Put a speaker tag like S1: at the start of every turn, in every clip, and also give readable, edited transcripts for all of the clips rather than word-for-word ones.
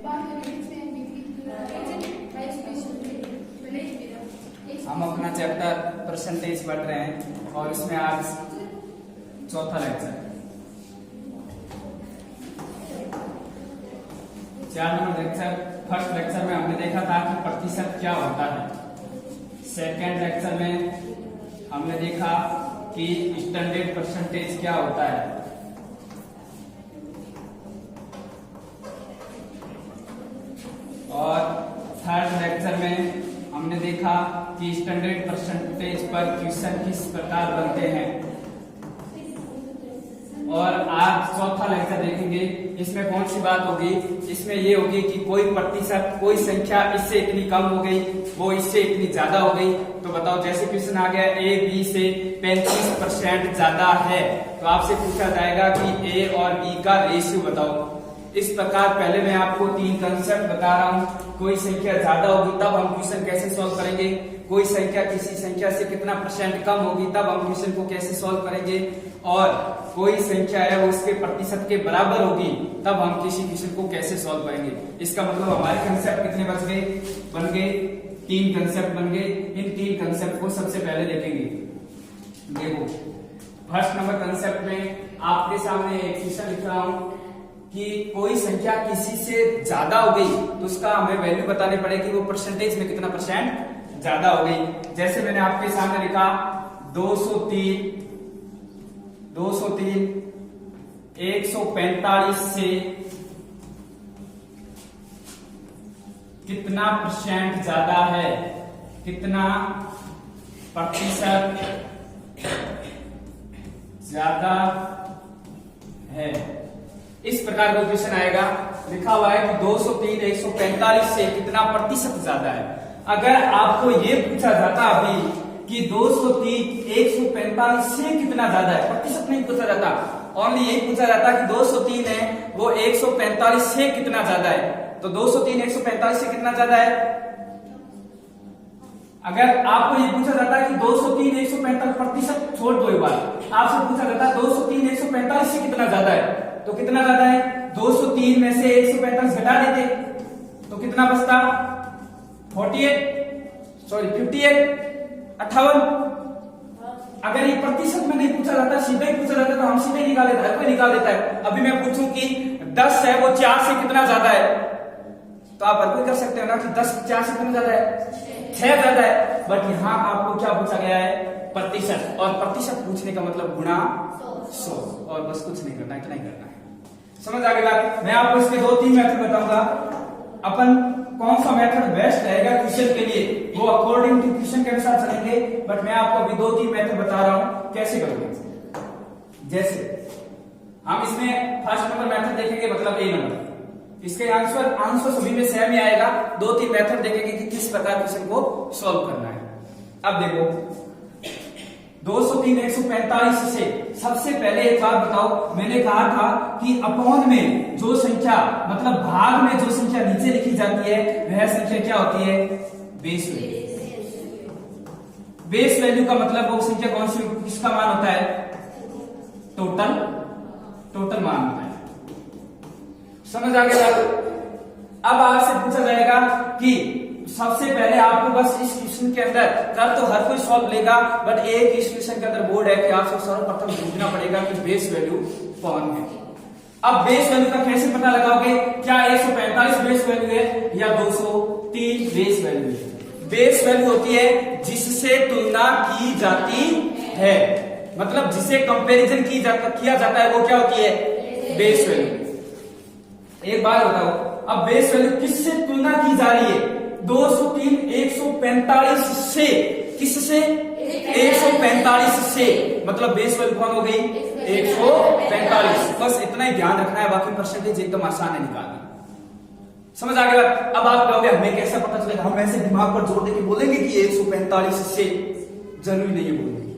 S1: हम अपना chapter percentage पढ़ रहे हैं और इसमें आज चौथा lecture 4 number lecture. First lecture में हमने देखा था कि प्रतिशत क्या होता है। सेकेंड लेक्चर में हमने देखा कि स्टैंडर्ड परसेंटेज क्या होता है। और थर्ड लेक्चर में हमने देखा कि स्टैंडर्ड परसेंटेज पर क्वेश्चन किस प्रकार बनते हैं। और आज चौथा लेक्चर देखेंगे। इसमें कौन सी बात होगी? इसमें ये होगी कि कोई प्रतिशत, कोई संख्या इससे इतनी कम हो गई, वो इससे इतनी ज्यादा हो गई, तो बताओ। जैसे क्वेश्चन आ गया ए बी से 35% ज्यादा है, तो आपसे पूछा जाएगा कि ए और बी का रेशियो बताओ। इस प्रकार पहले मैं आपको 3 कंसेप्ट बता रहा हूं। कोई संख्या ज्यादा होगी तब हम क्वेश्चन कैसे सॉल्व करेंगे, कोई संख्या किसी संख्या से कितना % कम होगी तब हम क्वेश्चन को कैसे सॉल्व करेंगे, और कोई संख्या है वो इसके प्रतिशत के बराबर होगी तब हम किसी क्वेश्चन को कैसे सॉल्व करेंगे। इसका मतलब हमारे कंसेप्ट कितने बन गए 3 कंसेप्ट बन गए। इन 3 कंसेप्ट को सबसे पहले देखेंगे। देखो, फर्स्ट नंबर कंसेप्ट में आपके सामने एक क्वेश्चन लिख रहा हूं कि कोई संख्या किसी से ज्यादा हो गई तो उसका हमें वैल्यू बताने पड़ेगी, वो परसेंटेज में कितना % ज्यादा हो गई। जैसे मैंने आपके सामने लिखा 203 145 से कितना % ज्यादा है, कितना प्रतिशत ज्यादा है। इस प्रकार का क्वेश्चन आएगा। लिखा हुआ है कि 203 145 से कितना % ज्यादा है। अगर आपको ये पूछा जाता अभी कि 203 145 से कितना ज्यादा है, प्रतिशत नहीं पूछा जाता, ओनली यही पूछा जाता कि 203 है वो 145 से कितना ज्यादा है, तो 203 145 से कितना ज्यादा है। अगर आपको ये पूछा जाता है कि 203 145 प्रतिशत छोड़ दो, एक बार आपसे पूछा जाता है 203 145 से कितना ज्यादा है, तो कितना ज्यादा है। 203 में से 145 घटा देते तो कितना बचता 58। अगर ये प्रतिशत में नहीं पूछा जाता, सीधे ही पूछा जाता तो हम सीधे निकाल देता है, कोई निकाल देता है। अभी मैं पूछूं कि 10 है वो 4 से कितना ज्यादा है, तो आप हर कोई कर सकते हो ना कि 10 4 से कितना ज्यादा है, 6 ज्यादा है। बट यहां आपको क्या पूछा गया है, प्रतिशत, और प्रतिशत पूछने का मतलब गुणा 100, और बस कुछ नहीं करना है, इतना ही करना है। समझ आ गई बात। मैं आपको इसके 2-3 मेथड बताऊंगा। अपन कौन सा मेथड बेस्ट रहेगा क्वेश्चन के लिए, वो अकॉर्डिंग टू क्वेश्चन के अनुसार चलेंगे। बट मैं आपको अभी 2-3 मेथड बता रहा हूं कैसे करोगे। जैसे हम इसमें फर्स्ट नंबर मेथड देखेंगे, मतलब ए नंबर, इसके आंसर सभी में सेम ही आएगा। 2-3 मेथड देखेंगे कि किस प्रकार क्वेश्चन को सॉल्व करना है। अब देखो 203 145 से सबसे पहले एक बात बताओ। मैंने कहा था कि अपॉन में जो संख्या, मतलब भाग में जो संख्या नीचे लिखी जाती है वह संख्या क्या होती है, बेस वैल्यू। बेस वैल्यू का मतलब वो संख्या कौन सी, किसका मान होता है, टोटल मान होता है। समझ आ गया। अब आपसे पूछा जाएगा कि सबसे पहले आपको बस इस क्वेश्चन के अंदर, कर तो हर कोई सॉल्व लेगा, बट एक इस क्वेश्चन के अंदर बोर्ड है कि आपको सर्वप्रथम ढूंढना पड़ेगा कि बेस वैल्यू कौन है। अब बेस वैल्यू का कैसे पता लगाओगे, क्या 145 बेस वैल्यू है या 203 बेस वैल्यू है। बेस वैल्यू होती है जिससे तुलना की जाती है, मतलब जिसे कंपैरिजन किया जाता है वो क्या होती है, बेस वैल्यू। एक बात बताओ, अब बेस वैल्यू किससे तुलना की जा रही है, 203 145 से, किससे, 145 से, मतलब बेस वैल्यू कौन हो गई, 145। बस इतना ही ध्यान रखना है, बाकी परसेंटेज एकदम आसान है निकालना। समझ आ गया। अब आप कहोगे हमें कैसे पता चलेगा, हम ऐसे दिमाग पर जोर देके बोलेंगे कि 145 से, जरूरी नहीं है बोलेंगे।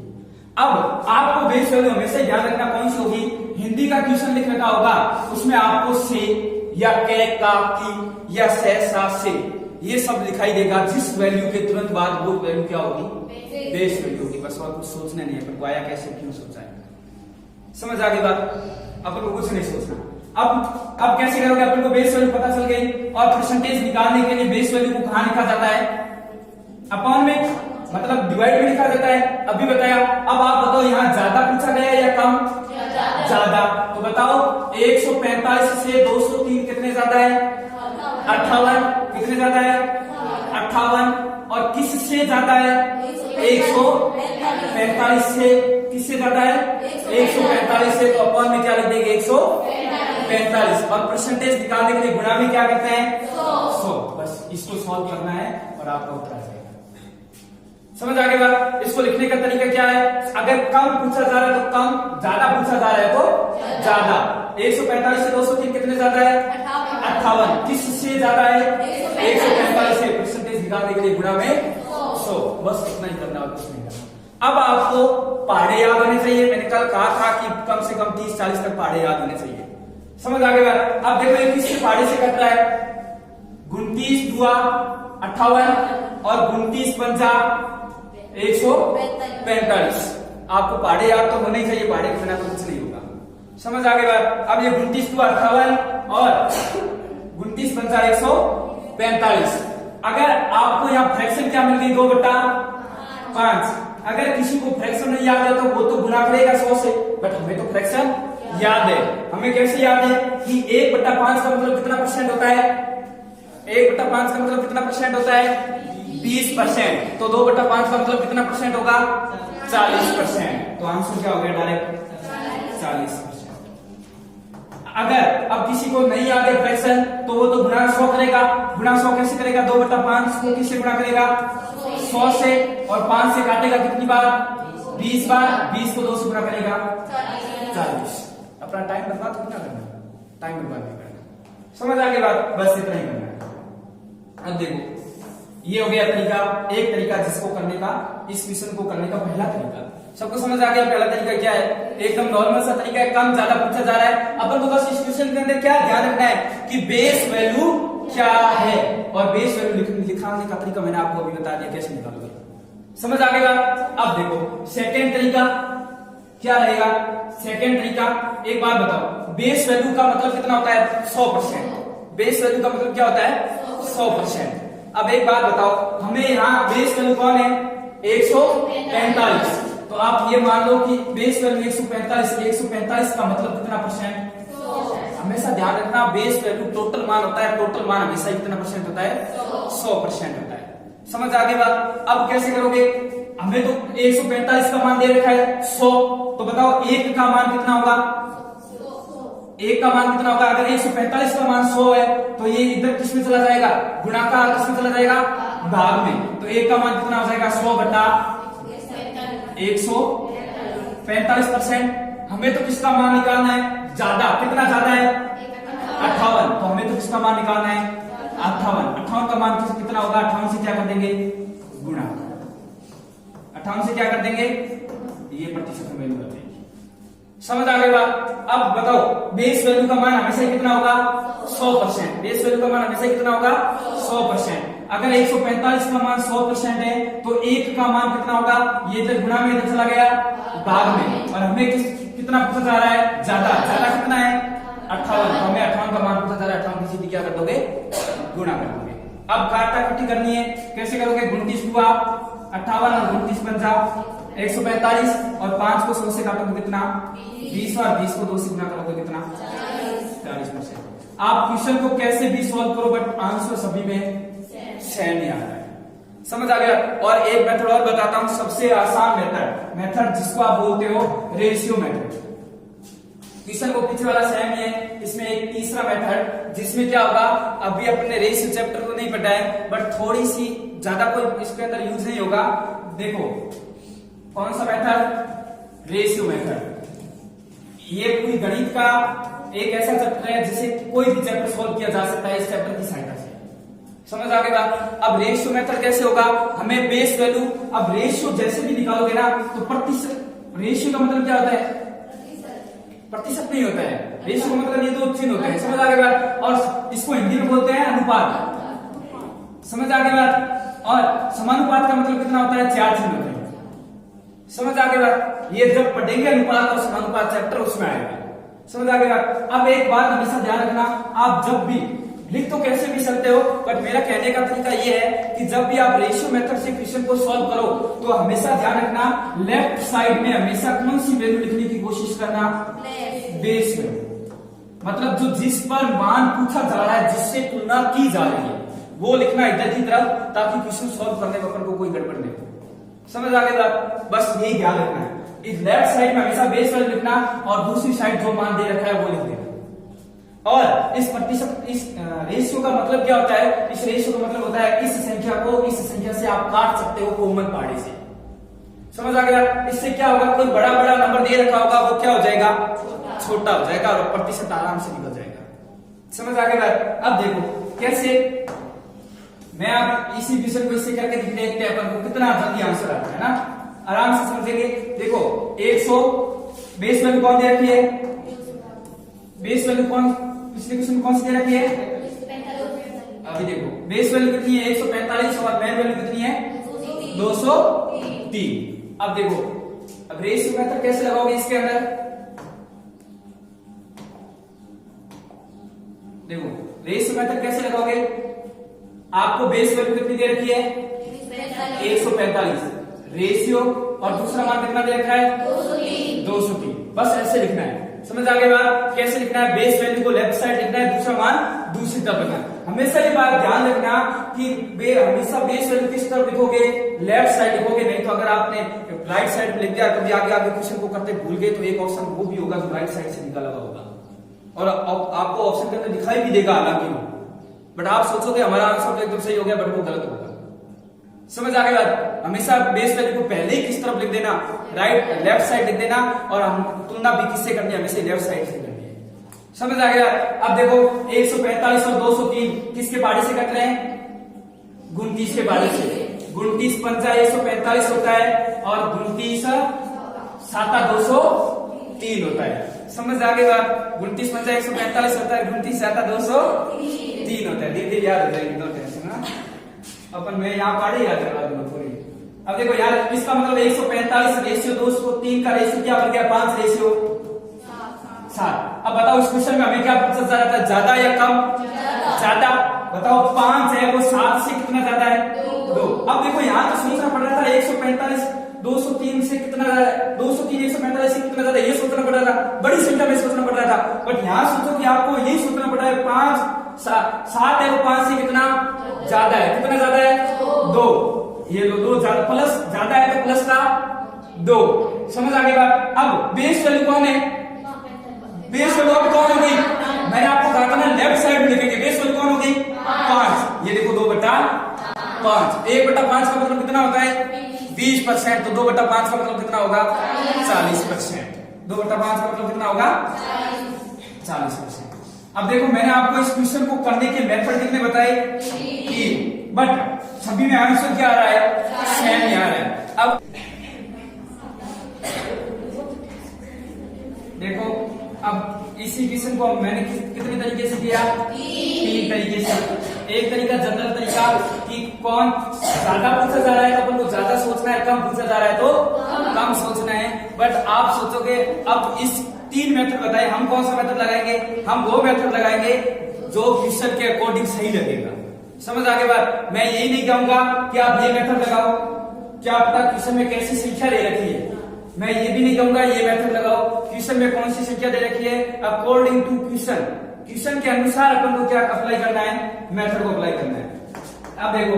S1: अब आपको बेस वैल्यू हमेशा ध्यान रखना कौन सी होगी, हिंदी का क्वेश्चन लिख रखा होगा उसमें आपको से या कै का की या सा से ये सब दिखाई देगा, जिस वैल्यू के तुरंत बाद वो वैल्यू क्या होगी, बेस वैल्यू होगी। बस और कुछ सोचना नहीं है, पर आया कैसे, क्यों सोचा है। समझ आ गई बात, अपन को कुछ नहीं सोचना। अब कैसे करोगे, अपन को बेस वैल्यू पता चल गई, और परसेंटेज निकालने के लिए बेस वैल्यू को कहां लिखा जाता है? अपॉन में, मतलब डिवाइड में लिखा जाता है। अभी बताया। अब आप बताओ यहाँ ज्यादा पूछा गया या कम? ज्यादा। तो बताओ 145 से 203 कितने ज्यादा है? 58। कितने ज्यादा है? 58। और किससे ज्यादा है? 145 से। किससे ज्यादा है? 145 से। तो अपॉन में क्या लिख देंगे? 145। और परसेंटेज निकालने के लिए गुणा में क्या करते हैं? 100। बस इसको सॉल्व करना है और आपका उत्तर आ जाएगा। समझ आ गया? इसको लिखने का तरीका क्या है? अगर कम पूछा जा रहा है तो कम, ज्यादा पूछा जा रहा है तो ज्यादा। 145 से 203 कितने ज्यादा है? 58। किससे ज्यादा है? 145 से। परसेंटेज निकालने के लिए गुणा में 100। बस इतना ही करना और कुछ नहीं करना। अब आपको पहाड़े याद होने चाहिए। मैंने कल कहा था कि कम से कम 30-40 तक पहाड़े याद होने चाहिए। समझ आ गया? अब देखो ये किसके पहाड़े से कट रहा है? 29 दुआ 58 और 29 पंजा 145। आपको पहाड़े याद तो होने ही चाहिए, पहाड़े के बिना तो कुछ नहीं होगा। समझ आ गया? अब ये 29 दुआ 58 और 29 पंजा 145। अगर आपको यहाँ फ्रैक्शन क्या मिल गई? 2/5। अगर किसी को फ्रैक्शन नहीं याद है तो वो तो गुना करेगा 100 से, बट हमें तो फ्रैक्शन याद है। हमें कैसे याद है कि 1/5 का मतलब कितना परसेंट होता है? 1/5 का मतलब कितना परसेंट होता है? 20%। तो 2/5 का मतलब कितना परसेंट होगा? 40%। तो आंसर क्या हो गया? डायरेक्ट 40%। अगर अब किसी को नहीं याद है फ्रैक्शन तो वो तो गुणा 100 करेगा। गुणा 100 कैसे करेगा? 2/5 को किससे गुणा करेगा? 100 से। और 5 से काटेगा कितनी बार? 20 बार। 20 को 2 से गुणा करेगा 40। अपना टाइम बर्बाद कितना करना? टाइम बर्बाद नहीं करना। समझ आ गई बात? बस इतना ही करना है। अब देखो ये हो गया तरीका, एक तरीका जिसको करने का, इस क्वेश्चन को करने का पहला तरीका। सबको समझ आ गया पहला तरीका क्या है? एकदम नॉर्मल सा तरीका है, कम ज्यादा पूछा जा रहा है। अपन को बस इस क्वेश्चन के अंदर क्या ध्यान रखना है कि बेस वैल्यू क्या है, और बेस वैल्यू लिखाने का तरीका मैंने आपको अभी बता दिया कैसे निकालोगे। समझ आ गया? अब देखो सेकेंड तरीका क्या रहेगा? सेकेंड तरीका, एक बात बताओ, बेस वैल्यू का मतलब कितना होता है? 100%। बेस वैल्यू का मतलब क्या होता है? 100%। अब एक बात बताओ, हमें यहाँ बेस वैल्यू कौन है? 145। तो आप ये मान लो कि बेस वैल्यू 145। 145 का मतलब कितना परसेंट? हमेशा ध्यान रखना, बेस वैल्यू टोटल मान होता है। टोटल मान हमेशा कितना परसेंट होता है? 100% होता है। समझ आ गई बात? अब कैसे करोगे? हमें तो 145 का मान दे रखा है 100। तो बताओ 1 का मान कितना होगा? 1 का मान कितना होगा? अगर 145 का मान 100 है तो ये इधर किसमें चला जाएगा? गुणाकार किसमें चला जाएगा? भाग में। तो 1 का मान कितना हो जाएगा? 100/145%। हमें तो किसका मान निकालना है? ज्यादा। कितना ज्यादा है? 58। तो हमें तो किसका मान निकालना है? 58। 58 का मान कितना होगा? 58 से क्या कर देंगे? गुणा। 58 से क्या कर देंगे? ये प्रतिशत में वैल्यू कर देंगे। समझ आ गई बात? अब बताओ बेस वैल्यू का मान हमेशा कितना होगा? 100%। बेस वैल्यू का मान हमेशा कितना होगा? 100%। अगर 145 का मान 100% है तो 1 का मान कितना होगा? ये इधर गुणा में इधर चला गया भाग में, और हमें कितना पूछा जा रहा है? ज्यादा। ज्यादा कितना है? 58। तो हमें 58 का मान पूछा जा रहा है। 58 की सीधी क्या कर दोगे? गुणा कर दोगे। अब काटाकाटी करनी है, कैसे करोगे? 29 हुआ 58 और 29 पंजा 145, और 5 को 100 से काटोगे कितना? 20, और 20 को 2 से गुणा करोगे कितना? 40%। आप क्वेश्चन को कैसे भी सॉल्व करो बट आंसर सभी में सेम ही आ रहा है। समझ आ गया? और एक मेथड और बताता हूं, सबसे आसान मेथड जिसको आप बोलते हो रेशियो मेथड। क्वेश्चन को पीछे वाला सेम ही है। इसमें एक तीसरा मेथड जिसमें क्या होगा, अभी अपने रेशियो चैप्टर को नहीं पढ़ा है बट थोड़ी सी ज्यादा कोई इसके अंदर यूज नहीं होगा। देखो कौन सा मेथड? Ratio method. ये पूरी गणित का एक ऐसा चैप्टर है जिसे कोई भी चैप्टर सॉल्व किया जा सकता है इस चैप्टर की सहायता से। समझ आ गया? अब रेशियो मेथड कैसे होगा? हमें बेस वैल्यू, अब रेशियो जैसे भी निकालोगे ना तो प्रतिशत। रेशियो का मतलब क्या होता है? प्रतिशत नहीं होता है। रेशियो का मतलब ये दो चिन्ह होते हैं। समझ आ गया? और इसको हिंदी में बोलते हैं अनुपात। समझ आ गया? और समानुपात का मतलब कितना होता है? 4 चिन्ह होते हैं। समझ आ गया? ये जब पढ़ेंगे अनुपात और समानुपात चैप्टर उसमें आएगा। समझ आ गया? अब एक बात हमेशा ध्यान रखना, आप जब भी लिख तो कैसे भी सकते हो, बट मेरा कहने का तरीका ये है कि जब भी आप रेशियो मेथड से क्वेश्चन को सॉल्व करो तो हमेशा ध्यान रखना लेफ्ट साइड में हमेशा कौन सी वैल्यू लिखने की कोशिश करना, बेस वैल्यू, मतलब जो जिस पर मान पूछा जा रहा है, जिससे तुलना की जा रही है वो लिखना इधर की तरफ, ताकि क्वेश्चन सॉल्व करने में अपन को कोई गड़बड़ नहीं हो। समझ आ गया? बस यही ध्यान रखना है, इस लेफ्ट साइड में हमेशा बेस वैल्यू लिखना और दूसरी साइड जो मान दे रखा है वो लिख देना। और इस प्रतिशत, इस रेशियो का मतलब क्या होता है? इस रेशियो का मतलब होता है इस संख्या को इस संख्या से आप काट सकते हो कॉमन पार्ट से। समझ आ गया? इससे क्या होगा, कोई बड़ा बड़ा नंबर दे रखा होगा वो क्या हो जाएगा, छोटा हो जाएगा और प्रतिशत आराम से निकल जाएगा। समझ आ गया? अब देखो कैसे, मैं आप इसी विषय को इससे करके देखते हैं अपन को कितना जल्दी आंसर आता है ना, आराम से समझेंगे। देखो 100 बेस वैल्यू कौन दे रखी है, बेस वैल्यू कौन पिछले क्वेश्चन में कौन सी दे रखी है, अभी देखो बेस वैल्यू कितनी है 145 और मेन वैल्यू कितनी है 203। अब देखो, अब रेशियो मेथड कैसे लगाओगे इसके अंदर, देखो रेशियो मेथड कैसे लगाओगे, आपको बेस वैल्यू कितनी दे रखी है 145, रेशियो और दूसरा मान कितना दे रखा है 203, बस ऐसे लिखना है। समझ आ गया बात? कैसे लिखना है, बेस वैल्यू को लेफ्ट साइड लिखना है, दूसरा मान दूसरी तरफ लिखना है। हमेशा ये बात ध्यान रखना कि हमेशा बेस वैल्यू किस तरफ लिखोगे, लेफ्ट साइड लिखोगे, नहीं तो अगर आपने राइट साइड में लिख दिया कभी आगे आगे क्वेश्चन को करते भूल गए तो एक ऑप्शन वो भी होगा जो राइट साइड से निकाला हुआ होगा और आपको ऑप्शन के अंदर दिखाई भी देगा हालांकि, बट आप सोचोगे हमारा आंसर तो एकदम सही हो गया, बट वो गलत होगा। समझ आ गई बात? हमेशा बेस वैल्यू को पहले ही किस तरफ लिख देना, राइट लेफ्ट साइड लिख देना, और हम तुलना भी किससे करनी है, हमेशा लेफ्ट साइड से करनी है। समझ आ गया? अब देखो 145 और 203 किसके बारे से कट रहे हैं, 29 के बारे से। 29 पंचा 145 होता है और 29 साता 203 होता है। समझ आ गई बात? 29 पंचा 145 होता है, 29 साता 203 होता है। धीरे याद हो जाएगी, नो टेंशन। अपन मैं यहाँ पढ़े याद करवा दूंगा थोड़ी। अब देखो यार, इसका मतलब 145 रेशियो 203 का रेशियो क्या बन गया, 5 रेशियो 7। अब बताओ इस क्वेश्चन में हमें क्या पूछा जा रहा था, ज्यादा या कम, ज्यादा। बताओ 5 है वो 7 से कितना ज्यादा है, 2। अब देखो यहाँ तो सोचना पड़ रहा था 145 203 से कितना ज्यादा है, 203 145 से कितना ज्यादा, ये सोचना पड़ रहा था, बड़ी संख्या में सोचना पड़ रहा था। बट यहाँ सोचो कि आपको यही सोचना पड़ रहा है 5 7 है वो 5 से कितना ज्यादा है, कितना ज्यादा है 2। ये लो 2 ज्यादा, प्लस ज्यादा है तो प्लस का 2। समझ आ गई बात? अब बेस वैल्यू कौन है, बेस वैल्यू अब कौन हो गई, मैंने आपको कहा था ना लेफ्ट साइड में लिखेंगे, बेस वैल्यू कौन हो गई 5। ये देखो 2/5, 1/5 का मतलब कितना होता है 20%, तो 2/5 का मतलब कितना होगा 40%। 2/5 का मतलब कितना होगा 40%। अब देखो मैंने आपको इस क्वेश्चन को करने के मेथड कितने बताए, 3, बट सभी में आंसर क्या आ रहा है, सेम ही आ रहा है। अब देखो, अब इसी क्वेश्चन को मैंने कितने तरीके से किया, 3 तरीके से। एक तरीका जनरल तरीका कि कौन ज्यादा पूछा जा रहा है तो अपन को ज्यादा सोचना है, कम पूछा जा रहा है तो कम सोचना है। बट आप सोचोगे, अब इस 3 मेथड बताए, हम कौन सा मेथड लगाएंगे, हम वो मेथड लगाएंगे जो क्वेश्चन के अकॉर्डिंग सही लगेगा। समझ आगे बात? मैं यही नहीं कहूंगा कि आप ये मेथड लगाओ, क्या पता क्वेश्चन में कैसी संख्या दे रखी है, मैं ये भी नहीं कहूंगा ये मेथड लगाओ, क्वेश्चन में कौन सी संख्या दे रखी है, अकॉर्डिंग टू क्वेश्चन, क्वेश्चन के अनुसार अपन को क्या अप्लाई करना है, मेथड को अप्लाई करना है। अब देखो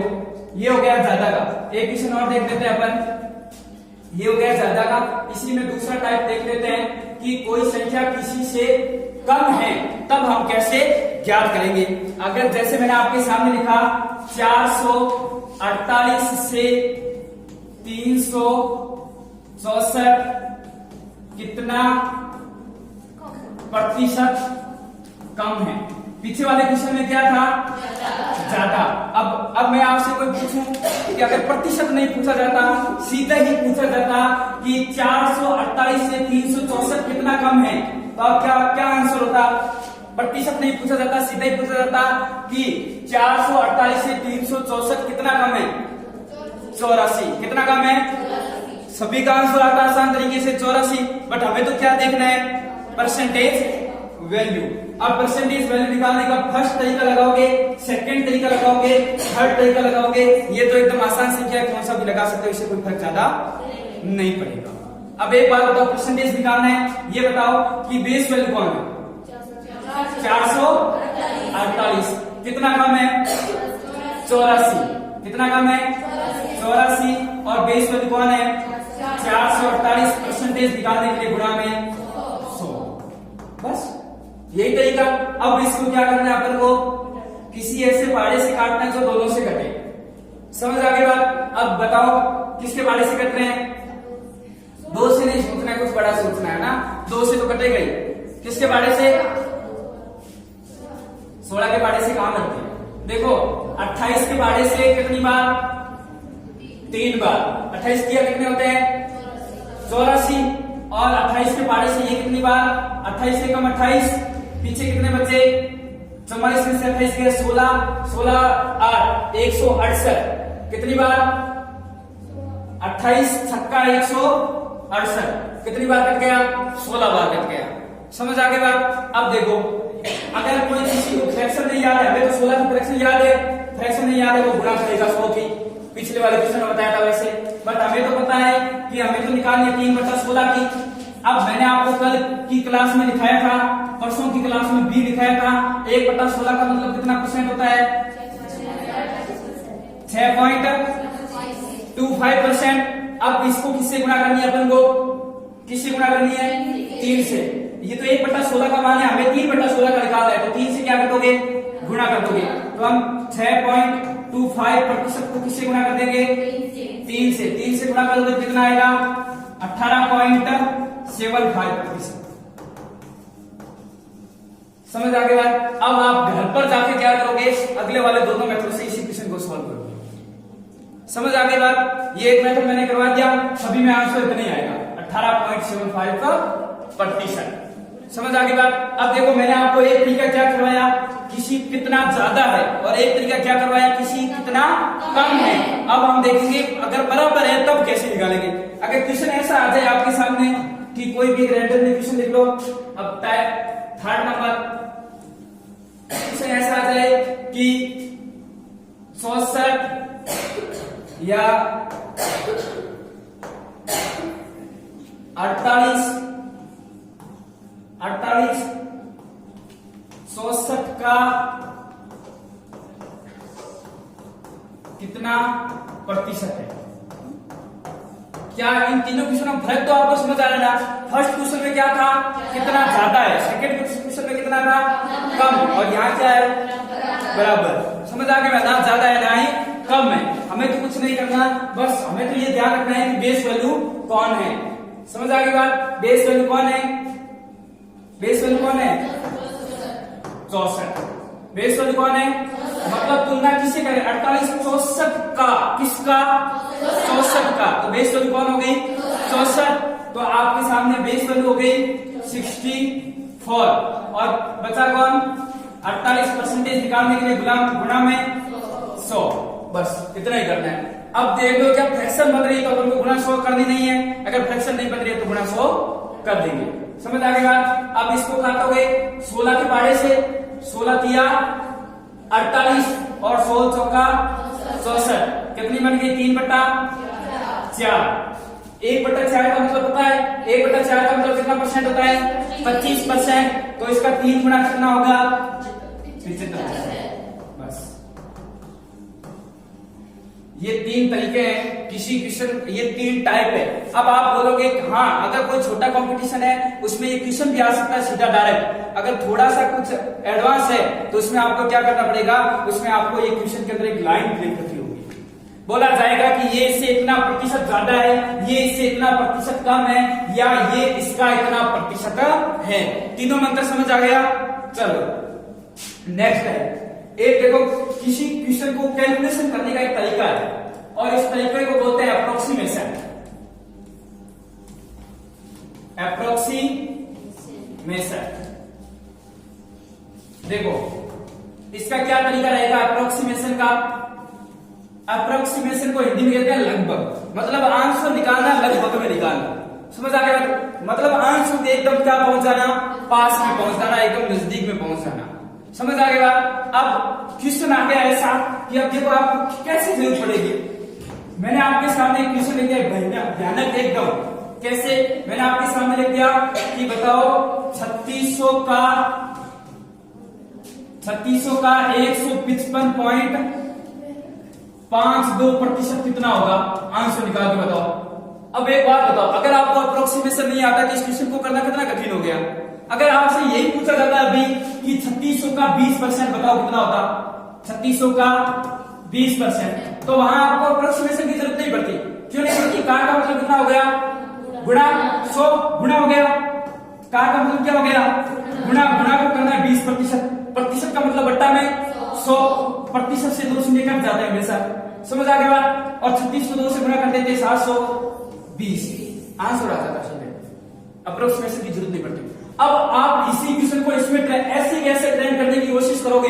S1: ये हो गया ज्यादा का, एक क्वेश्चन और देख लेते हैं अपन। ये हो गया ज्यादा का, इसी में दूसरा टाइप देख लेते हैं कि कोई संख्या किसी से कम है तब हम कैसे ज्ञात करेंगे। अगर जैसे मैंने आपके सामने लिखा 448 से 364 कितना प्रतिशत कम है। पीछे वाले क्वेश्चन में क्या था, ज्यादा। अब मैं आपसे कोई पूछूं कि अगर प्रतिशत नहीं पूछा जाता, सीधा ही पूछा जाता कि 448 से 364 कितना कम है, तो अब क्या आंसर होता। प्रतिशत नहीं पूछा जाता, सीधा ही पूछा जाता कि 448 से 364 कितना कम है, 84। कितना कम है, सभी का आंसर आता आसान तरीके से 84। बट हमें तो क्या देखना है, परसेंटेज वैल्यू। अब परसेंटेज वैल्यू निकालने का फर्स्ट तरीका लगाओगे, सेकंड तरीका लगाओगे, थर्ड तरीका लगाओगे, ये तो एकदम आसान संख्या है, कौन सा भी लगा सकते हो, इससे कोई फर्क ज्यादा नहीं पड़ेगा। अब एक बात बताओ, परसेंटेज निकालना है, ये बताओ कि बेस वैल्यू कौन है? 448। कितना कम है? 84। कितना कम है? 84। और बेस वैल्यू कौन है? 448। परसेंटेज निकालने के लिए गुणा में 100। बस यही तरीका। अब इसको क्या करना है अपन को? किसी ऐसे पहाड़े से काटना है जो दोनों से कटे। समझ आ गई बात? अब बताओ किसके पहाड़े से कट रहे हैं? दो से नहीं सोचना है, कुछ बड़ा सोचना है ना। दो से तो कटेगा ही। किसके पहाड़े से? 16 के पहाड़े से कहां करते हैं? देखो 28 के पहाड़े से कितनी बार? 3 बार। 28 किया कितने होते हैं? 84। और 28 के पहाड़े से ये कितनी बार? 28 से कम 28, पीछे कितने बचे? 44 में से 28 गए 16, 16 8 168। कितनी बार? 28 छक्का 168। कितनी बार कट गया? 16 बार कट गया। समझ आ गई बात? अब देखो, अगर कोई किसी को फ्रैक्शन नहीं याद है, हमें तो 16 की फ्रैक्शन याद है, फ्रैक्शन नहीं याद है, वो गुणा करेगा 100 की। पिछले वाले क्वेश्चन में बताया था वैसे, बट हमें तो पता है कि हमें तो निकालनी है 3/16 की। अब मैंने आपको कल की क्लास में दिखाया था, परसों की क्लास में भी दिखाया था, 1/16 का मतलब कितना परसेंट होता है? 6.25%। अब इसको किससे गुणा करनी है अपन को? किससे गुणा करनी है? 3 से। ये तो 1/16 का मान है, हमें 3/16 का निकालना है, तो 3 से क्या कर दोगे? गुणा कर दोगे। तो हम 6.25% को किससे गुणा कर देंगे? 3 से। 3 से गुणा करोगे कितना आएगा? 18.75%। समझ आ गई बात? अब आप घर पर जाके क्या करोगे? अगले वाले दोनों मेथड से इसी क्वेश्चन को सॉल्व करोगे। समझ आ गई बात? ये एक मेथड मैंने करवा दिया, सभी में आंसर इतना ही आएगा, 18.75%। समझ आ गई बात? अब देखो, मैंने आपको एक तरीका क्या करवाया, किसी कितना ज्यादा है, और एक तरीका क्या करवाया, किसी कितना कम है। अब हम देखेंगे अगर बराबर है तब कैसे निकालेंगे। अगर क्वेश्चन ऐसा आ जाए आपके सामने कि कोई भी रैंडम क्वेश्चन लिख लो, अब थर्ड नंबर क्वेश्चन ऐसा आ जाए कि 64 या 48 64 का कितना प्रतिशत है? क्या इन तीनों क्वेश्चन में फर्क तो आपको समझ आ रहा है ना? फर्स्ट क्वेश्चन में क्या था? कितना ज्यादा है। सेकंड क्वेश्चन में कितना था? कम। और यहाँ क्या है? बराबर। समझ आ गया? ना ज्यादा है ना ही कम है। हमें तो कुछ नहीं करना, बस हमें तो ये ध्यान रखना है कि बेस वैल्यू कौन है। समझ आ गई बात? बेस वैल्यू कौन है? बेस वैल्यू कौन है? 64। बेस वैल्यू कौन है? मतलब तुलना किससे करें? 48 64 का। किसका? 64 का। तो बेस वैल्यू कौन हो गई? 64। तो आपके सामने बेस वैल्यू हो गई 64। और बचा कौन? 48। परसेंटेज निकालने के लिए गुणा में 100। बस इतना ही करना है। अब देख लो, जब फ्रैक्शन बन रही है तो अपन को गुणा 100 करनी नहीं है, अगर फ्रैक्शन नहीं बन रही है तो गुणा 100 कर देंगे। समझ आ गई बात? अब इसको काटोगे 16 के पहाड़े से, 16 किया 48 और 16 चौका 64। कितनी बन गई? 3/4। 1/4 का मतलब पता है? 1/4 का मतलब कितना परसेंट होता है? 25%। तो इसका 3 गुना कितना होगा? 75%। बस ये 3 तरीके हैं किसी क्वेश्चन, ये 3 टाइप है। अब आप बोलोगे हाँ, अगर कोई छोटा कंपटीशन है उसमें ये क्वेश्चन भी आ सकता है सीधा डायरेक्ट। अगर थोड़ा सा कुछ एडवांस है तो उसमें आपको क्या करना पड़ेगा? उसमें आपको ये क्वेश्चन के अंदर एक लाइन लिख रखी होगी, बोला जाएगा कि ये इससे इतना प्रतिशत ज्यादा है, ये इससे इतना प्रतिशत कम है, या ये इसका इतना प्रतिशत है। तीनों में अंतर समझ आ गया? चलो नेक्स्ट है, एक देखो, किसी क्वेश्चन को कैलकुलेशन करने का एक तरीका है, और इस तरीके को बोलते हैं अप्रोक्सीमेशन। देखो इसका क्या तरीका रहेगा अप्रोक्सीमेशन का? अप्रोक्सीमेशन को हिंदी में कहते हैं लगभग, मतलब आंसर निकालना लगभग में निकालना। समझ आ गया? मतलब आंसर के एकदम क्या पहुंच जाना, पास में पहुंच जाना, एकदम नजदीक में पहुंच जाना। समझ आ गया? अब क्वेश्चन आ गया ऐसा कि अब देखो आपको कैसे जरूरत पड़ेगी। मैंने आपके सामने एक क्वेश्चन लिख दिया भयानक एकदम। कैसे? मैंने आपके सामने लिख दिया कि बताओ 3600 का 155.52% कितना होगा? आंसर निकाल के बताओ। अब एक बात बताओ, अगर आपको अप्रोक्सीमेशन नहीं आता कि इस क्वेश्चन को करना कितना कठिन हो गया। अगर आपसे यही पूछा जाता अभी कि 3600 का 20% बताओ कितना होता, 3600 का 20%, तो वहां आपको अप्रोक्सीमेशन की जरूरत नहीं पड़ती। क्यों नहीं पड़ती? कार का मतलब कितना हो गया, गुणा 100 गुणा हो गया। कार का मतलब क्या हो गया, गुणा को करना है 20%। प्रतिशत का मतलब बट्टा में 100, प्रतिशत से 2 शून्य कट जाते हैं हमेशा। समझ आ गया बात? और 36 को 2 से गुणा कर देते 720, आंसर आ जाता है। अप्रोक्सीमेशन की जरूरत नहीं पड़ती। अब आप इसी क्वेश्चन को इसमें ऐसे कैसे ट्रेन करने की कोशिश करोगे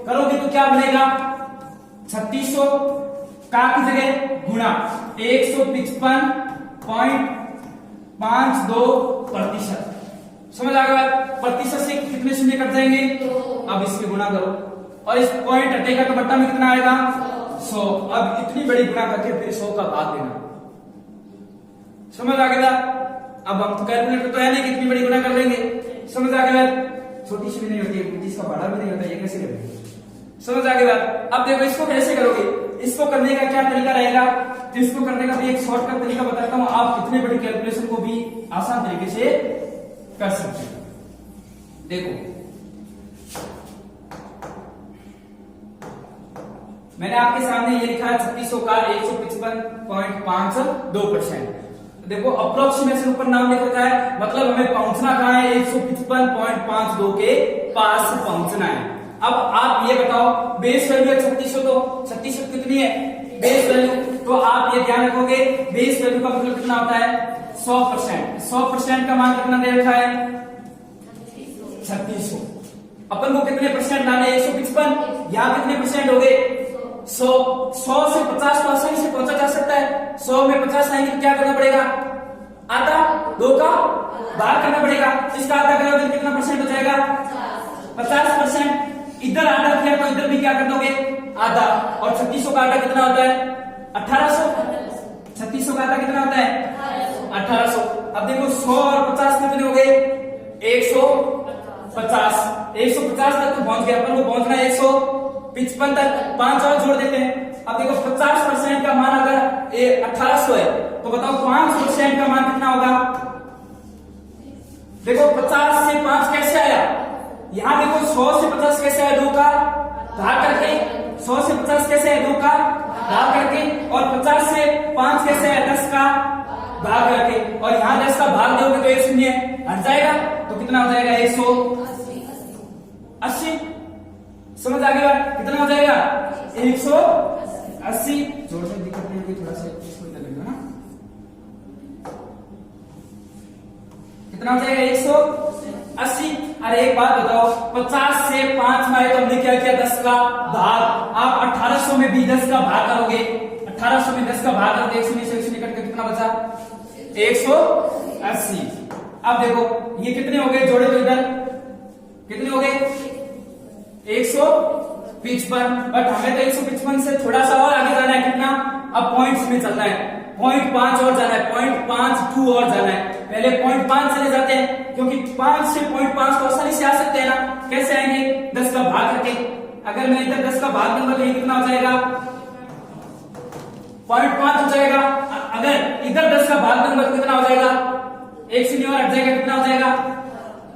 S1: तो क्या बनेगा, 3600 का की जगह गुणा 155.52%। समझ आ गया? प्रतिशत से कितने शून्य कट जाएंगे, अब इसके गुणा करो और इस पॉइंट हटेगा तो बट्टा में कितना आएगा, 100। अब इतनी बड़ी गुणा करके फिर 100 का भाग देना। समझ आ गया? अब हम तो कैलकुलेटर तो है नहीं, कितनी बड़ी गुणा कर लेंगे। समझ आ गया? छोटी सी भी नहीं होती है, जिसका भाड़ा भी नहीं होता, ये कैसे करेंगे? समझ आ गया? अब देखो इसको कैसे करोगे, इसको करने का क्या तरीका रहेगा, तो इसको करने का भी एक शॉर्टकट तरीका बताता हूं। आप इतने बड़ी कैलकुलेशन को भी आसान तरीके से कर सकते हैं। देखो मैंने आपके सामने ये लिखा है 3600 का 155.52%। देखो अप्रोक्सीमेशन ऊपर नाम लिख रखा है, मतलब हमें पहुंचना कहां है, 155.52 के पास पहुंचना है। अब आप ये बताओ बेस वैल्यू है 3600, तो 3600 कितनी है बेस वैल्यू, तो आप ये ध्यान रखोगे बेस वैल्यू का मतलब कितना होता है 100%। 100% का मान कितना दे रखा है 3600। अपन को कितने परसेंट लाने, 155, यहाँ कितने परसेंट हो गए 100। 100 से 50 तो आसानी से पहुंचा जा सकता है। 100 में 50 आएंगे तो क्या करना पड़ेगा, आधा 2 का भाग करना पड़ेगा। इसका आधा करोगे तो कितना परसेंट हो जाएगा 50%। इधर आधा किया तो इधर भी क्या कर दोगे आधा। और 3600 का आधा कितना होता है 1800। 3600 का आधा कितना होता है 1800। अब देखो 100 और 50 कितने हो गए 150। 150 तक तो पहुंच गया, अपन को पहुंचना है 155 तक, 5 और जोड़ देते हैं। अब देखो 50% का मान अगर 1800 है तो बताओ 5% का मान कितना होगा। देखो 50 से 5 कैसे आया, यहां देखो 100 से 50 कैसे आया 2 का भाग करके, 100 से 50 कैसे है 2 का भाग करके, और 50 से 5 कैसे है 10 का भाग करके, और यहां 10 का भाग दोगे तो 1 शून्य हट जाएगा, तो कितना हो जाएगा 180। समझ आ गया कितना हो जाएगा 180। जोड़ने की दिक्कत नहीं होगी, थोड़ा सा इसको इधर ले लो ना, कितना हो जाएगा 180। अरे एक बात बताओ 50 से 5 में तो हमने क्या किया 10 का भाग। आप 1800 में भी 10 का भाग करोगे, 1800 में 10 का भाग करोगे 100 से 100 निकट के कितना बचा 180। अब देखो ये कितने हो गए जोड़े तो इधर कितने हो गए 155, बट हमें तो 155 से थोड़ा सा और आगे जाना है, कितना अब पॉइंट्स में चलना है, 0.5 और जाना है, 0.52 और जाना है। पहले 0.5 चले जाते हैं क्योंकि 5 से 0.5 तो आसानी से आ सकते हैं ना, कैसे आएंगे 10 का भाग करके। अगर मैं इधर 10 का भाग दूंगा तो ये कितना हो जाएगा 0.5 हो जाएगा। अगर इधर 10 का भाग दूंगा तो कितना हो जाएगा 1 शून्य और हट जाएगा, कितना हो जाएगा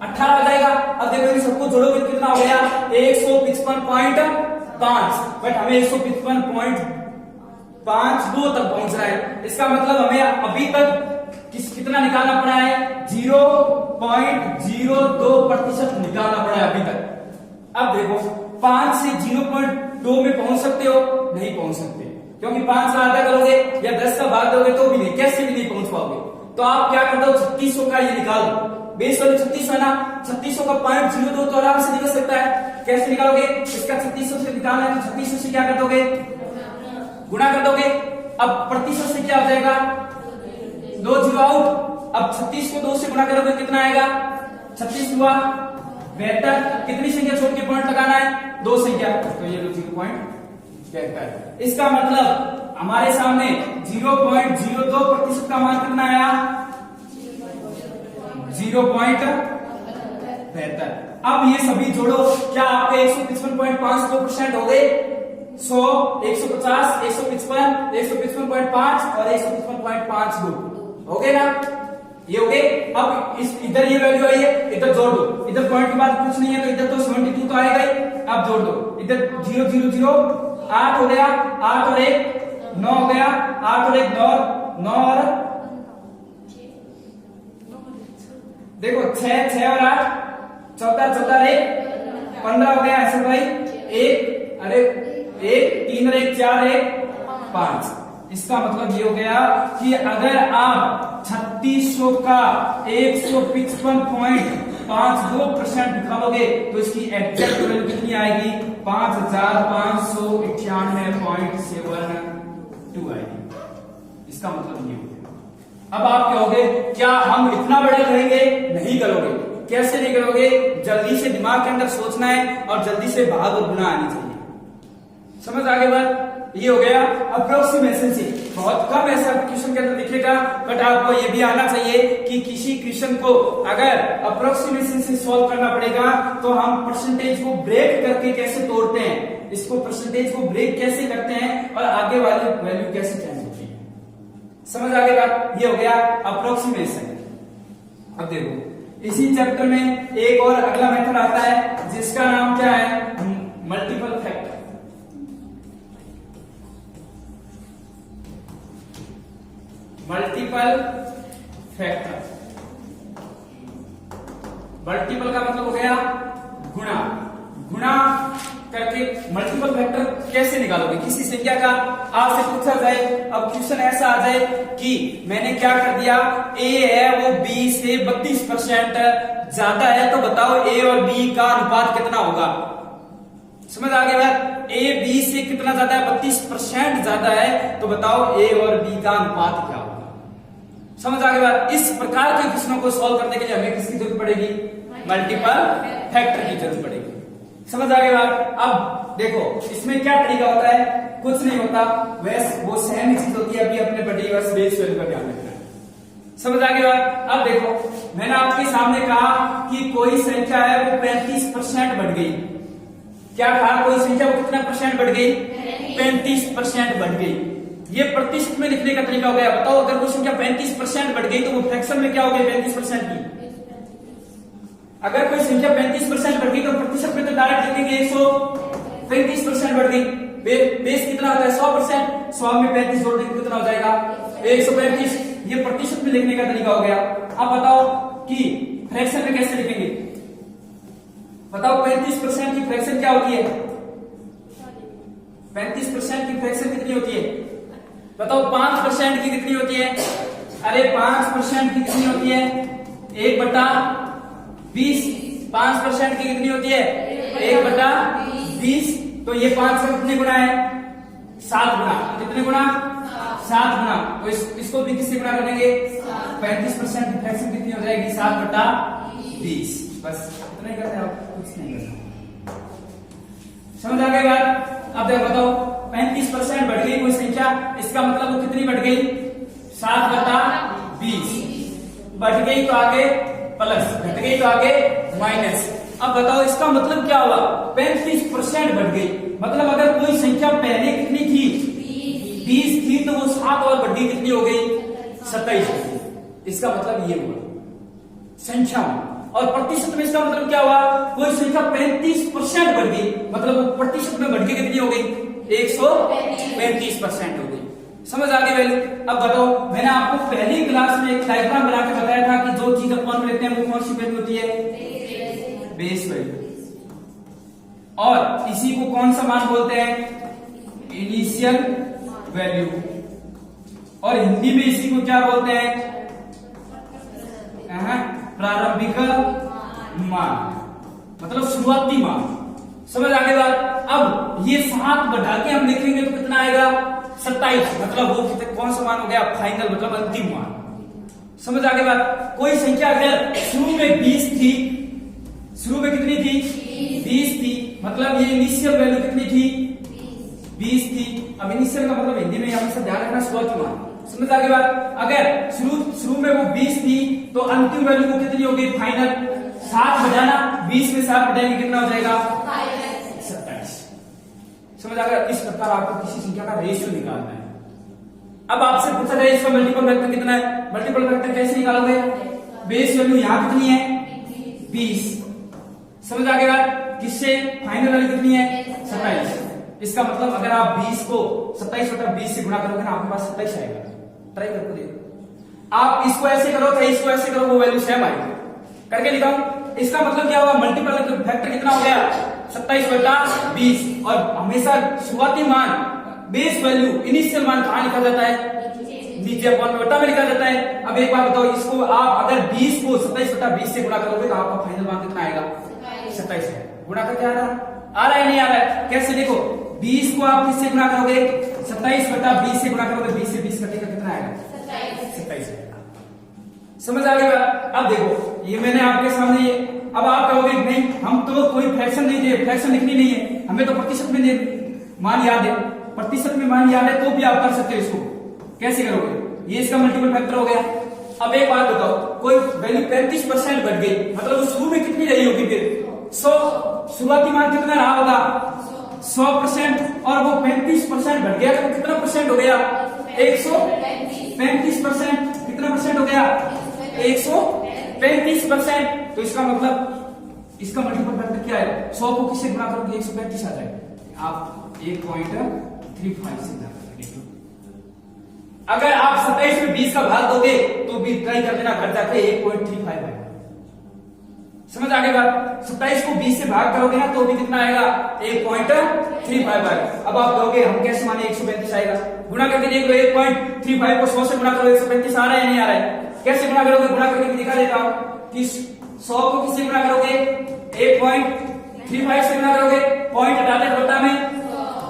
S1: 18 हो जाएगा। अब देखो इन सबको जोड़ोगे तो कितना हो गया 155.5, बट हमें 155.52 तक पहुंचना है। इसका मतलब हमें अभी तक कितना निकालना पड़ा है 0.02% निकालना पड़ा है अभी तक। अब देखो 5 से 0.2 में पहुंच सकते हो, नहीं पहुंच सकते, क्योंकि 5 का आधा करोगे या 10 का भाग दोगे तो भी नहीं, कैसे भी नहीं पहुंच पाओगे। तो आप क्या कर दो 3600 का ये निकाल दो, बेस वाले 3600 है ना, 3600 का 0.02 तो आराम से निकल सकता है। कैसे निकालोगे, इसका 3600 से निकालना है तो 3600 से क्या कर दोगे गुणा कर दोगे। अब प्रतिशत से क्या हो जाएगा 2 जीरो आउट, अब 36 को 2 से गुणा करोगे कितना आएगा? 36 हुआ 72। कितनी संख्या छोड़ के पॉइंट लगाना है? 2 संख्या, तो ये लो 0.72। इसका मतलब हमारे सामने 0.02% का मान कितना आया? 0.72। अब ये सभी जोड़ो, क्या आपके 155.52% हो गए? 100, 150, 155, 155.5 और 155.52 हो गए ना? ये हो गए। अब इस इधर ये वैल्यू आई है, इधर जोड़ दो। इधर पॉइंट के बाद कुछ नहीं है तो इधर तो 72 तो आएगा ही। अब जोड़ दो, इधर 0 0 0 8 हो गया, 8 और 1 9 हो गया, 8 और 1 9 और देखो 6 6 और 8 14 14 और 1 15 हो गया। ऐसे भाई 1 अरे 1 3 और 1 4 1 5। इसका मतलब ये हो गया कि अगर आप 3600 का 155.52% निकालोगे तो इसकी एग्जैक्ट वैल्यू कितनी आएगी? 5598.72 आएगी। इसका मतलब ये हो गया। अब आप कहोगे क्या हम इतना बड़ा करेंगे? नहीं करोगे। कैसे नहीं करोगे? जल्दी से दिमाग के अंदर सोचना है और जल्दी से भाग और गुना आनी चाहिए। समझ आगे बात? ये हो गया अप्रोक्सीमेशन से। बहुत कम ऐसा क्वेश्चन के अंदर दिखेगा, बट आपको ये भी आना चाहिए कि किसी क्वेश्चन को अगर अप्रोक्सीमेशन से सॉल्व करना पड़ेगा तो हम परसेंटेज को ब्रेक करके कैसे तोड़ते हैं, इसको परसेंटेज को ब्रेक कैसे करते हैं और आगे वाली वैल्यू कैसे चेंज होती है। समझ आगे बात? ये हो गया अप्रोक्सीमेशन। अब देखो इसी चैप्टर में एक और अगला मेथड आता है जिसका नाम क्या है? Multiple factor. Multiple factor. Multiple का मतलब हो गया गुणा। गुणा करके मल्टीपल फैक्टर कैसे निकालोगे? किसी संख्या का आपसे पूछा जाए, अब क्वेश्चन ऐसा आ जाए कि मैंने क्या कर दिया, ए है वो बी से 32% ज्यादा है, तो बताओ ए और बी का अनुपात कितना होगा? समझ आ गई बात? ए बी से कितना ज्यादा है? 32% ज्यादा है, तो बताओ ए और बी का अनुपात क्या होगा? समझ आ गई बात? इस प्रकार के क्वेश्चनों को सॉल्व करने के लिए हमें किसकी जरूरत पड़ेगी? मल्टीपल फैक्टर की जरूरत पड़ेगी। समझ आ गई बात? अब देखो इसमें क्या तरीका होता है? कुछ नहीं होता, वैसे वो सेम ही चीज होती है। अभी अपने बड़ी वर्ष बेस वैल्यू का ध्यान रखना है। समझ आ गई बात? अब देखो मैंने आपके सामने कहा कि कोई संख्या है वो 35% बढ़ गई। क्या कहा? कोई संख्या वो कितना परसेंट बढ़ गई? 35% बढ़ गई। ये प्रतिशत में लिखने का तरीका हो गया। बताओ अगर कोई संख्या 35% बढ़ गई तो वो फ्रैक्शन में क्या हो गई? 35% की। अगर कोई संख्या 35% बढ़ गई तो प्रतिशत में तो डायरेक्ट लिखेंगे 135% बढ़ गई। बेस कितना होता है? 100%। 100 में 35 जोड़ देंगे कितना हो जाएगा? 135। ये प्रतिशत में लिखने का तरीका हो गया। अब बताओ कि फ्रैक्शन में कैसे लिखेंगे? बताओ 35% की फ्रैक्शन क्या होती है? 35% की फ्रैक्शन कितनी होती है? बताओ 5% की कितनी होती है? अरे 5% की कितनी होती है? 1/20। 5% की कितनी होती है? 1/20। तो ये 5 का कितने गुना है? 7 गुना। कितने गुना? 7 गुना। तो इसको भी किससे गुना करेंगे? 35% की फ्रैक्शन कितनी हो जाएगी? 7/20। बस इतना ही करते हैं, कुछ नहीं करना। समझ आ गई बात? अब देखो बताओ 35% बढ़ गई कोई संख्या, इसका मतलब वो कितनी बढ़ गई? 7/20। बढ़ गई तो आगे प्लस, घट गई तो आगे माइनस। अब बताओ इसका मतलब क्या हुआ? 35% बढ़ गई। मतलब अगर कोई संख्या पहले कितनी थी? 20 थी, तो वो 7 और बढ़ गई, कितनी हो गई? 27 हो गई। इसका मतलब ये हुआ संख्या में। और प्रतिशत में इसका मतलब क्या हुआ? कोई संख्या 35% बढ़ गई, मतलब वो प्रतिशत में बढ़ के कितनी हो गई? 135% हो गई। समझ आ गई वैल्यू? अब बताओ मैंने आपको पहली क्लास में एक डायग्राम बना के बताया था कि जो चीज अपन लेते हैं वो कौन सी वैल्यू होती है? Base value. और इसी को कौन सा मान बोलते हैं? Initial value. और हिंदी में इसी को क्या बोलते हैं? प्रारंभिक मान, मतलब शुरुआती मान। समझ आ गई बात? अब ये 7 बढ़ा के हम लिखेंगे तो कितना आएगा? 27। मतलब वो कौन सा मान हो गया? फाइनल, मतलब अंतिम मान। समझ आगे बात। कोई संख्या अगर शुरू में 20 थी, शुरू में कितनी थी 20 थी, मतलब ये इनिशियल वैल्यू कितनी थी 20 थी। अब इनिशियल का मतलब हिंदी में हमेशा ध्यान रखना शुरुआती मान। समझ आगे बात। अगर शुरू में वो 20 थी तो अंतिम वैल्यू वो कितनी होगी फाइनल 7 बजाना 20 में 7 बजाएंगे कितना हो जाएगा 27। समझ आ गया। इस प्रकार आपको किसी संख्या का रेशियो निकालना है। अब आपसे पूछा जाए इसका मल्टीपल फैक्टर कितना है, मल्टीपल फैक्टर कैसे निकालोगे, बेस वैल्यू यहां कितनी है 20, समझ आ गया। किससे फाइनल वैल्यू कितनी है 27। इसका मतलब अगर आप 20 को 27/20 से गुणा करोगे ना आपके पास 27 आएगा। ट्राई करके देखो। आप इसको ऐसे करो चाहे इसको ऐसे करो वो वैल्यू सेम आएगी। करके दिखाओ। इसका मतलब क्या हुआ मल्टीपल फैक्टर कितना हो गया 27/20। और हमेशा शुरुआती मान बेस वैल्यू इनिशियल मान कहां लिखा जाता है नीचे अपॉन बटा में लिखा जाता है। अब एक बात बताओ, इसको आप अगर 20 को 27/20 से गुणा करोगे तो आपका फाइनल मान कितना आएगा 27 है। गुणा करके आ रहा है नहीं आ रहा है, कैसे देखो 20 को आप किससे गुणा करोगे 27/20 से गुणा करोगे, 20 से 20 कटेगा कितना आएगा 27 आएगा। समझ आ गया। अब देखो ये मैंने आपके सामने ये, अब आप कहोगे नहीं हम तो कोई फ्रैक्शन नहीं दे, फ्रैक्शन लिखनी नहीं है हमें तो प्रतिशत में दे मान याद है, प्रतिशत में मान याद है तो भी आप कर सकते हो। इसको कैसे करोगे, ये इसका मल्टीपल फैक्टर हो गया। अब एक बात बताओ, कोई वैल्यू 35% बढ़ गई, मतलब शुरू में कितनी रही होगी फिर 100, शुरुआती मान कितना रहा होगा 100% और वो 35% बढ़ गया तो कितना परसेंट हो गया 135%। कितना परसेंट हो गया 135%। तो इसका मतलब इसका मल्टीपल फैक्टर क्या है 100 को किससे गुणा करोगे 135 आ जाएगा। आप 1.35 से गुणा करोगे। अगर आप 27 में 20 का भाग दोगे तो भी ट्राई कर देना घर जाके 1.35 आएगा। समझ आ गई बात। 27 को 20 से भाग करोगे ना तो भी कितना आएगा 1.35 आएगा। अब आप कहोगे हम कैसे माने 135 आएगा, गुणा करके देख लो 1.35 को 100 से गुणा करो 135 आ रहा है नहीं आ रहा है। कैसे गुणा करोगे, गुणा करके दिखा देता हूं कि 100 को किससे गुणा करोगे 1.35 से गुणा करोगे, पॉइंट हटा दे बटा में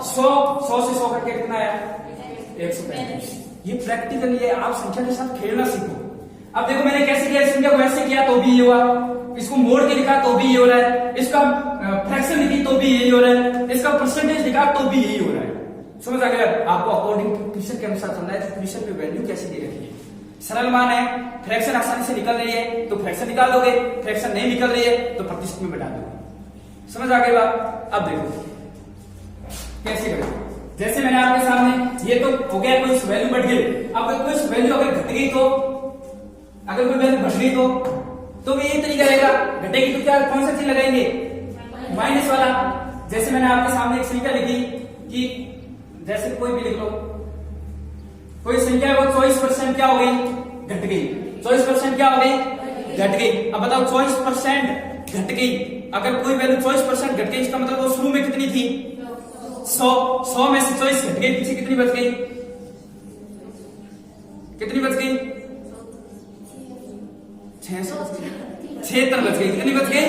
S1: 100 से 100 करके कितना आया 135। ये प्रैक्टिकली है, आप संख्या के साथ खेलना सीखो। अब देखो मैंने कैसे किया, संख्या को ऐसे किया तो भी ये हुआ, इसको मोड़ के लिखा तो भी ये हो रहा है, इसका फ्रैक्शन लिखी तो भी यही हो रहा है, इसका परसेंटेज लिखा तो भी यही हो रहा है। समझ आ गया। आपको अकॉर्डिंग टू क्वेश्चन के अनुसार चलना है। तो क्वेश्चन पे वैल्यू कैसे दे रखी है, सरल मान है, फ्रैक्शन आसानी से निकल रही है तो फ्रैक्शन निकाल दोगे, फ्रैक्शन नहीं निकल रही है तो प्रतिशत में बैठा दोगे। समझ आ गई बात। अब देखो कैसे करें। जैसे मैंने आपके सामने ये तो हो गया कोई वैल्यू बढ़ गई, अब कोई वैल्यू अगर घट गई तो, अगर कोई वैल्यू घट गई तो भी ये तरीका रहेगा, घटेगी तो क्या कौन सा चीज लगाएंगे माइनस वाला। जैसे मैंने आपके सामने एक संख्या लिखी कि जैसे कोई भी लिख लो, कोई संख्या है वो 24% क्या हो गई घट गई, 24% क्या हो गई घट गई। अब बताओ 24% घट गई, अगर कोई वैल्यू 24% घट गई इसका मतलब वो शुरू में कितनी थी 100 में से 24 घट गई, पीछे कितनी बच गई, कितनी बच गई 76 बच गई। कितनी बच गई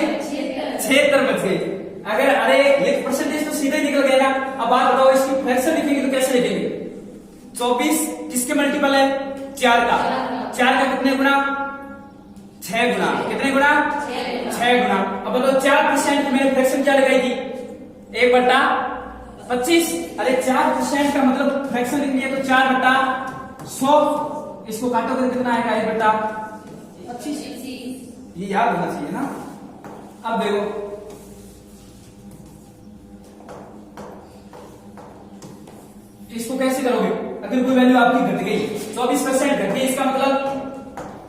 S1: 76 बच गई। अगर अरे ये परसेंटेज तो सीधा ही निकल गया ना। अब बात बताओ इसकी फ्रैक्शन लिखेंगे तो कैसे लिखेंगे, 24 किसके मल्टीपल है 4 का, 4 का कितने गुना 6 गुना, कितने गुना 6 गुना। अब बताओ 4% की मैंने फ्रैक्शन क्या लगाई थी 1/25। अरे 4% का मतलब फ्रैक्शन लिखनी है तो 4/100, इसको काटोगे कितना आएगा 1/25। ये याद होना चाहिए ना। अब देखो इसको कैसे करोगे, अगर कोई वैल्यू आपकी घट गई 24% घट गई, इसका मतलब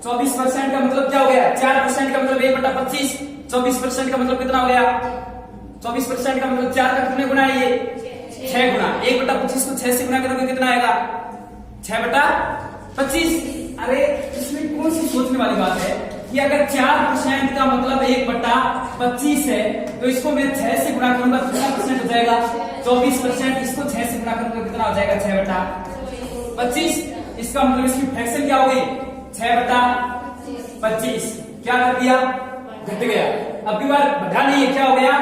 S1: 24% का मतलब क्या हो गया 4% का मतलब 1/25, 24% का मतलब कितना हो गया 24% का मतलब 4 का कितने गुना है ये 6 गुना। 1/25 को 6 से गुना करोगे कितना आएगा 6/25। अरे इसमें कौन सी सोचने वाली बात है कि अगर 4% का मतलब 1/25 है तो इसको मैं 6 से गुणा करूंगा तो कितना परसेंट हो जाएगा 24%, इसको 6 से गुणा करूंगा कितना हो जाएगा 6/25। इसका मतलब इसकी फ्रैक्शन क्या हो गई 6/25। क्या कर दिया घट गया। अब की बार बढ़ा नहीं है, क्या हो गया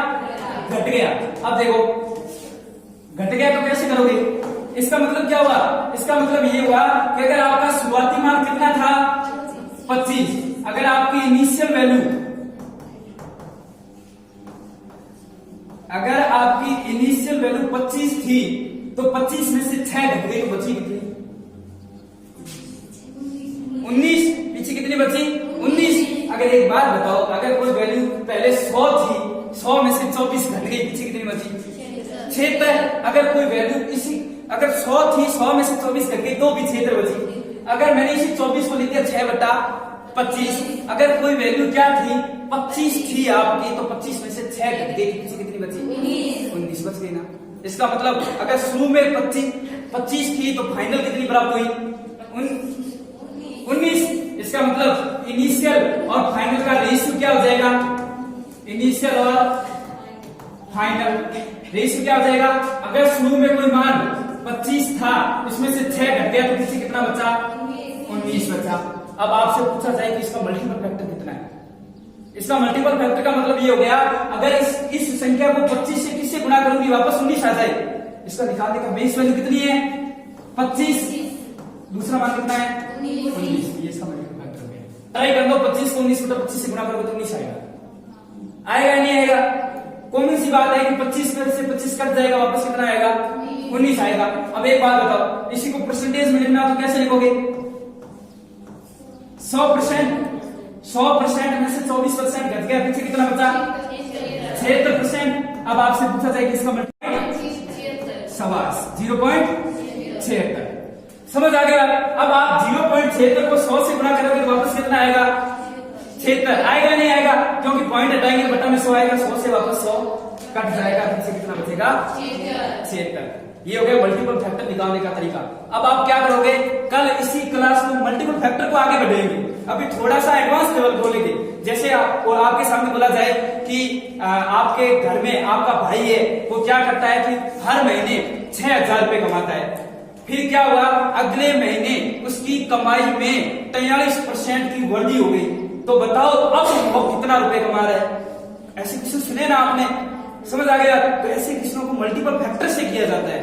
S1: घट गया। अब देखो घट गया तो कैसे करोगे, इसका मतलब क्या हुआ, इसका मतलब ये हुआ कि अगर आपका शुरुआती मान कितना था 25। अगर आपकी इनिशियल वैल्यू, अगर आपकी इनिशियल वैल्यू 25 थी तो 25 में से 6 घट गई तो बची कितनी? 19। पीछे कितनी बची? 19। अगर एक बात बताओ, अगर कोई वैल्यू पहले 100 थी, 100 में से 24 घट गई, पीछे कितनी बची? 76। अगर कोई वैल्यू इसी, अगर 100 थी, 100 में से 24 घट गई तो भी 76 बची। अगर मैंने इसी 24 को लिख दिया 6/25, अगर कोई वैल्यू क्या थी? 25 थी आपकी, तो 25 में से 6 घट गई, पीछे कितनी बची? 19 बच गई ना। इसका मतलब अगर शुरू में 25 थी तो फाइनल कितनी प्राप्त हुई? 19। इसका मतलब इनिशियल और फाइनल का रेशियो क्या हो जाएगा? इनिशियल और फाइनल रेशियो क्या हो जाएगा? अगर शुरू में कोई मान 25 था, उसमें से 6 घट गया तो पीछे कितना बचा? 19 बचा। अब आपसे पूछा जाए कि इसका मल्टीपल फैक्टर कितना है? इसका मल्टीपल फैक्टर का मतलब ये हो गया, अगर इस संख्या को 25 से किससे गुणा करूंगी वापस 19 आ जाए। इसका निकालने का बेस वैल्यू कितनी है? 25। दूसरा मान कितना है? 19। ये इसका मल्टीपल फैक्टर हो गया। ट्राई कर लो, 25 को 19/25 से गुणा करोगे तो 19 आएगा। आएगा नहीं आएगा? कॉमन सी बात है कि 25 में से 25 कट जाएगा, वापस कितना आएगा? 19 आएगा। अब एक बात बताओ, इसी को परसेंटेज में लिखना तो कैसे लिखोगे? 100%। 100% में से 24% घट गया, पीछे कितना बचा? 76%। अब आपसे पूछा जाए कि इसका शाबाश 0.76। समझ आ गया? अब आप 0.76 को 100 से गुणा करोगे तो वापस कितना आएगा? 76 आएगा नहीं आएगा? क्योंकि पॉइंट हटाएंगे बटा में 100 आएगा, 100 से वापस 100 कट जाएगा, पीछे कितना बचेगा? 76। ये हो गया मल्टीपल फैक्टर निकालने का तरीका। अब आप क्या करोगे? कल इसी क्लास में मल्टीपल फैक्टर को आगे बढ़ेंगे। अभी थोड़ा सा एडवांस लेवल बोलेंगे। जैसे आपके सामने बोला जाए कि आपके घर में आपका भाई है, वो क्या करता है कि हर महीने 6000 रुपए कमाता है। फिर क्या हुआ? अगले महीने उसकी कमाई में 43% की वृद्धि हो गई। तो बताओ अब वो कितना रुपए कमा रहा है? ऐसे क्वेश्चन सुने ना आपने? समझ आ गया? तो ऐसे क्वेश्चनों को मल्टीपल फैक्टर से किया जाता है।